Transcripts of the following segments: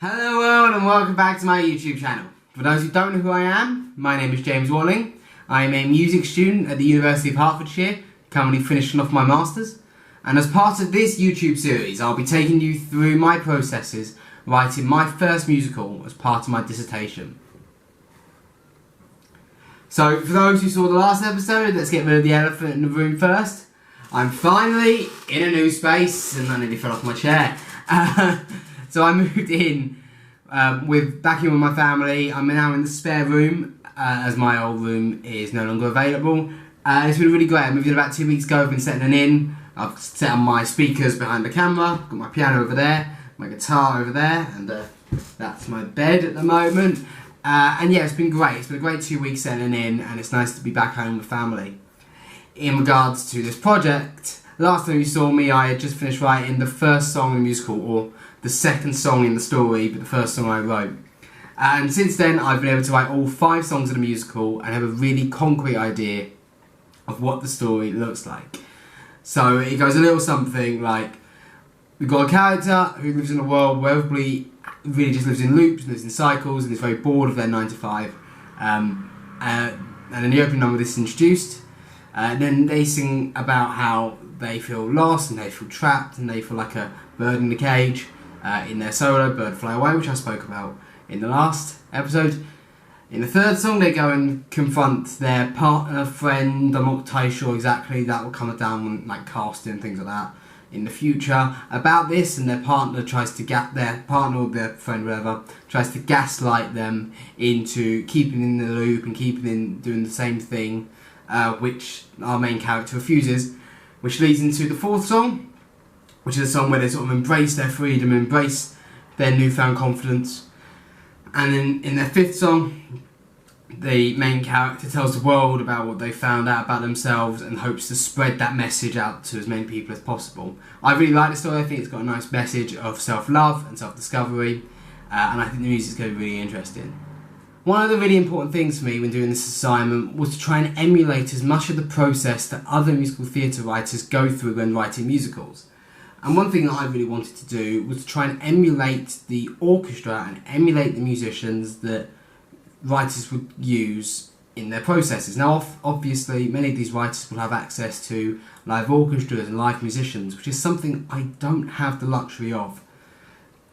Hello world and welcome back to my YouTube channel. For those who don't know who I am, my name is James Walling. I am a music student at the University of Hertfordshire, currently finishing off my Masters. And as part of this YouTube series, I'll be taking you through my processes writing my first musical as part of my dissertation. So for those who saw the last episode, let's get rid of the elephant in the room first. I'm finally in a new space and I nearly fell off my chair. So I moved in back in with my family. I'm now in the spare room as my old room is no longer available. It's been really great. I moved in about 2 weeks ago. I've been settling in. I've set on my speakers behind the camera. Got my piano over there, my guitar over there, and that's my bed at the moment. And yeah, it's been great. It's been a great 2 weeks settling in, and it's nice to be back home with family. In regards to this project, last time you saw me, I had just finished writing the first song in the musical, or the second song in the story, but the first song I wrote. And since then, I've been able to write all 5 songs in the musical and have a really concrete idea of what the story looks like. So it goes a little something like, we've got a character who lives in a world where everybody really just lives in loops and lives in cycles and is very bored of their 9 to 5. And in the opening number this is introduced. Then they sing about how they feel lost and they feel trapped and they feel like a bird in a cage in their solo Bird Fly Away, which I spoke about in the last episode. In the third song they go and confront their partner, friend, I'm not entirely sure exactly, that will come down when like casting and things like that in the future about this, and their partner tries to their partner or their friend, whatever, tries to gaslight them into keeping in the loop and doing the same thing, which our main character refuses, which leads into the 4th song, which is a song where they sort of embrace their freedom, embrace their newfound confidence. And then in their 5th song, the main character tells the world about what they found out about themselves and hopes to spread that message out to as many people as possible. I really like the story. I think it's got a nice message of self-love and self-discovery, and I think the music's going to be really interesting. One of the really important things for me when doing this assignment was to try and emulate as much of the process that other musical theatre writers go through when writing musicals. And one thing that I really wanted to do was to try and emulate the orchestra and emulate the musicians that writers would use in their processes. Now obviously many of these writers will have access to live orchestras and live musicians, which is something I don't have the luxury of.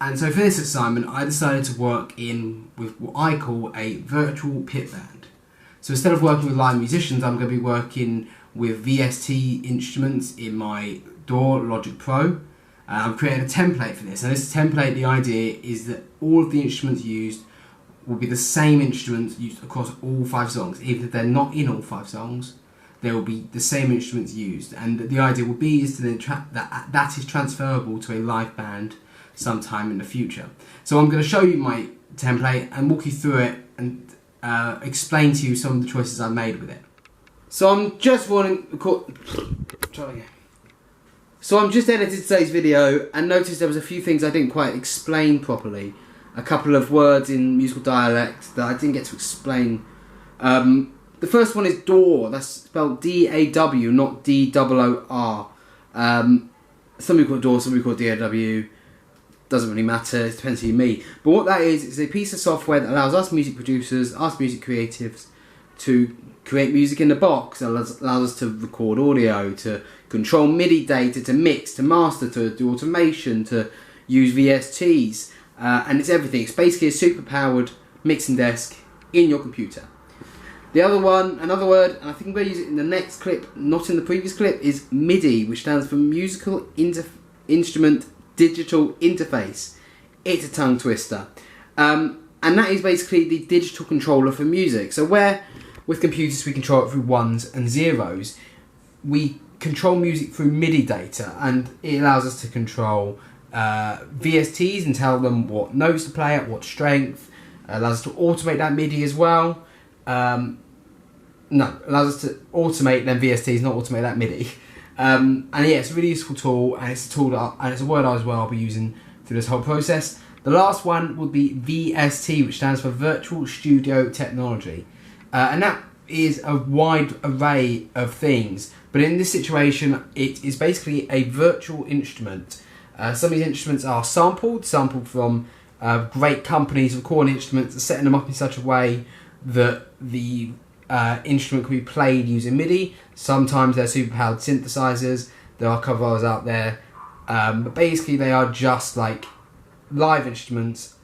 And so for this assignment I decided to work with what I call a virtual pit band. So instead of working with live musicians, I'm going to be working with VST instruments in my DAW Logic Pro. I'm creating a template for this, and this template, the idea is that all of the instruments used will be the same instruments used across all 5 songs. Even if they're not in all 5 songs, there will be the same instruments used, and the idea will be is to then that is transferable to a live band sometime in the future. So I'm going to show you my template and walk you through it and explain to you some of the choices I've made with it. So I'm just edited today's video and noticed there was a few things I didn't quite explain properly. A couple of words in musical dialect that I didn't get to explain. The first one is DAW. That's spelled D-A-W, not D-O-O-R. Some people call it DAW, some people call it D-A-W. Doesn't really matter, it depends who you meet. But what that is a piece of software that allows us music producers, us music creatives, to create music in the box. It allows us to record audio, to control MIDI data, to mix, to master, to do automation, to use VSTs. And it's everything. It's basically a super powered mixing desk in your computer. The other one, another word, and I think I'm going to use it in the next clip, not in the previous clip, is MIDI, which stands for Musical Instrument Digital Interface. It's a tongue twister. And that is basically the digital controller for music. So where with computers we control it through 1s and 0s, we control music through MIDI data, and it allows us to control VSTs and tell them what notes to play at, what strength. Allows us to automate that MIDI as well. Allows us to automate them VSTs, not automate that MIDI. And yeah, it's a really useful tool, and it's a tool and it's a word as well I'll be using through this whole process. The last one would be VST, which stands for Virtual Studio Technology, and that is a wide array of things. But in this situation, it is basically a virtual instrument. Some of these instruments are sampled from great companies recording instruments are setting them up in such a way that the instrument can be played using MIDI. Sometimes they're super-powered synthesizers. There are covers out there, but basically they are just like live instruments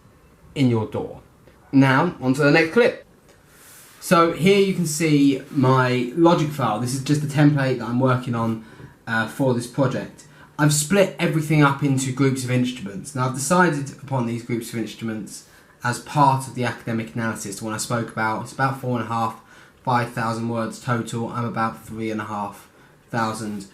in your DAW. Now, on to the next clip. So here you can see my Logic file. This is just the template that I'm working on for this project. I've split everything up into groups of instruments. Now I've decided upon these groups of instruments as part of the academic analysis. When I spoke about, it's about 5,000 words total. I'm about 3,500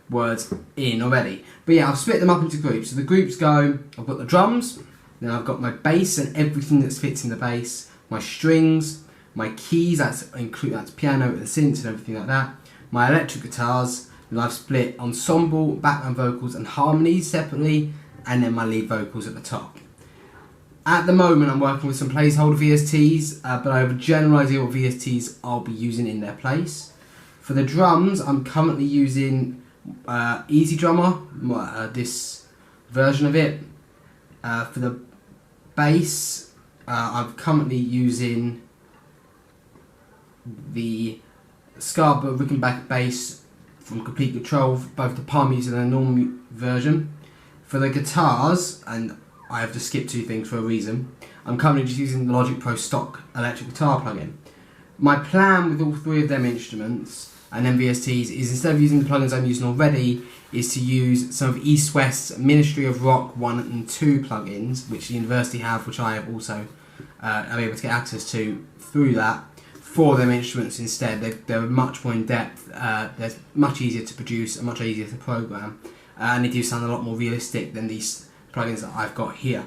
words in already. But yeah, I've split them up into groups. So the groups go, I've got the drums, then I've got my bass and everything that fits in the bass, my strings, my keys, that's piano and synths and everything like that, my electric guitars, then I've split ensemble, background vocals and harmonies separately, and then my lead vocals at the top. At the moment I'm working with some placeholder VSTs, but I have a general idea what VSTs I'll be using in their place. For the drums, I'm currently using EZdrummer, this version of it. For the bass, I'm currently using the Scarborough Rickenbacker bass from Complete Control, both the Palm Muses and the normal version. For the guitars, and I have to skip two things for a reason, I'm currently just using the Logic Pro stock electric guitar plugin. My plan with all three of them instruments and then VSTs is, instead of using the plugins I'm using already, is to use some of East West's Ministry of Rock 1 and 2 plugins, which the university have, which I have also am able to get access to through that, for them instruments instead. They're much more in depth, they're much easier to produce and much easier to program, and they do sound a lot more realistic than these plugins that I've got here.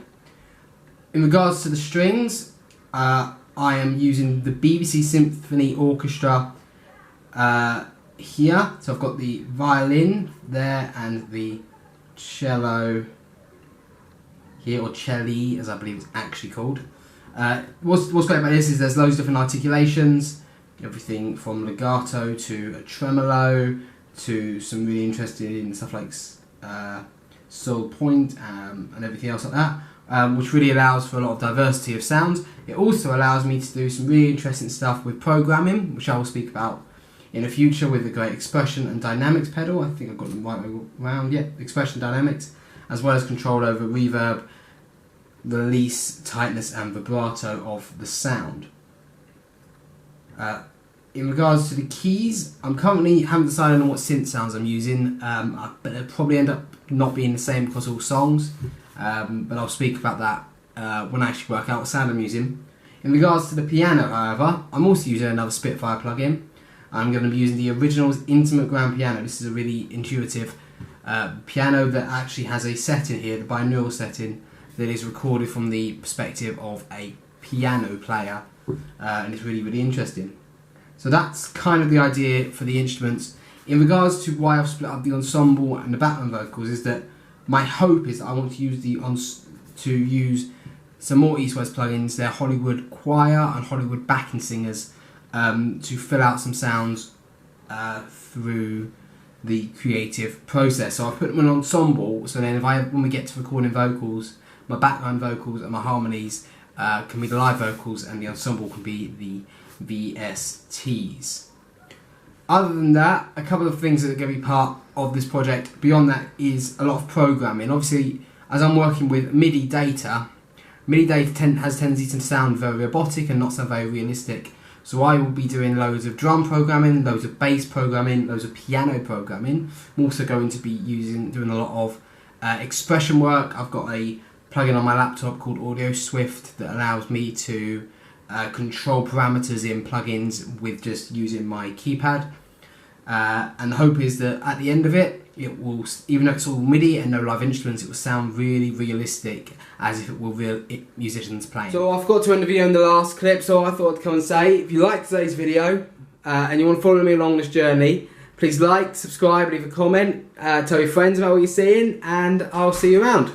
In regards to the strings, I am using the BBC Symphony Orchestra here, so I've got the violin there and the cello here, or celli as I believe it's actually called. What's great about this is there's loads of different articulations, everything from legato to a tremolo to some really interesting stuff like sole point and everything else like that, which really allows for a lot of diversity of sounds. It also allows me to do some really interesting stuff with programming, which I will speak about in the future, with the great expression and dynamics pedal. I think I've got them right around, yeah, expression dynamics, as well as control over reverb, release, tightness and vibrato of the sound. In regards to the keys, I'm currently haven't decided on what synth sounds I'm using, but they'll probably end up not being the same across all songs, but I'll speak about that when I actually work out what sound I'm using. In regards to the piano, however, I'm also using another Spitfire plugin. I'm going to be using the Originals Intimate Grand Piano. This is a really intuitive piano that actually has a setting here, the binaural setting, that is recorded from the perspective of a piano player, and it's really, really interesting. So that's kind of the idea for the instruments. In regards to why I've split up the ensemble and the background vocals, is that my hope is that I want to use some more East West plugins, their Hollywood choir and Hollywood backing singers, to fill out some sounds through the creative process. So I put them in an ensemble, so then when we get to recording vocals, my background vocals and my harmonies can be the live vocals, and the ensemble can be the VSTs. Other than that, a couple of things that are going to be part of this project beyond that is a lot of programming. Obviously, as I'm working with MIDI data has a tendency to sound very robotic and not sound very realistic. So I will be doing loads of drum programming, loads of bass programming, loads of piano programming. I'm also going to be doing a lot of expression work. I've got a plugin on my laptop called Audio Swift that allows me to control parameters in plugins with just using my keypad. And the hope is that at the end of it, it will, even though it's all MIDI and no live instruments, it will sound really realistic, as if it were real musicians playing. So I forgot to end the video in the last clip, so I thought I'd come and say, if you liked today's video and you want to follow me along this journey, please like, subscribe, leave a comment, tell your friends about what you're seeing, and I'll see you around.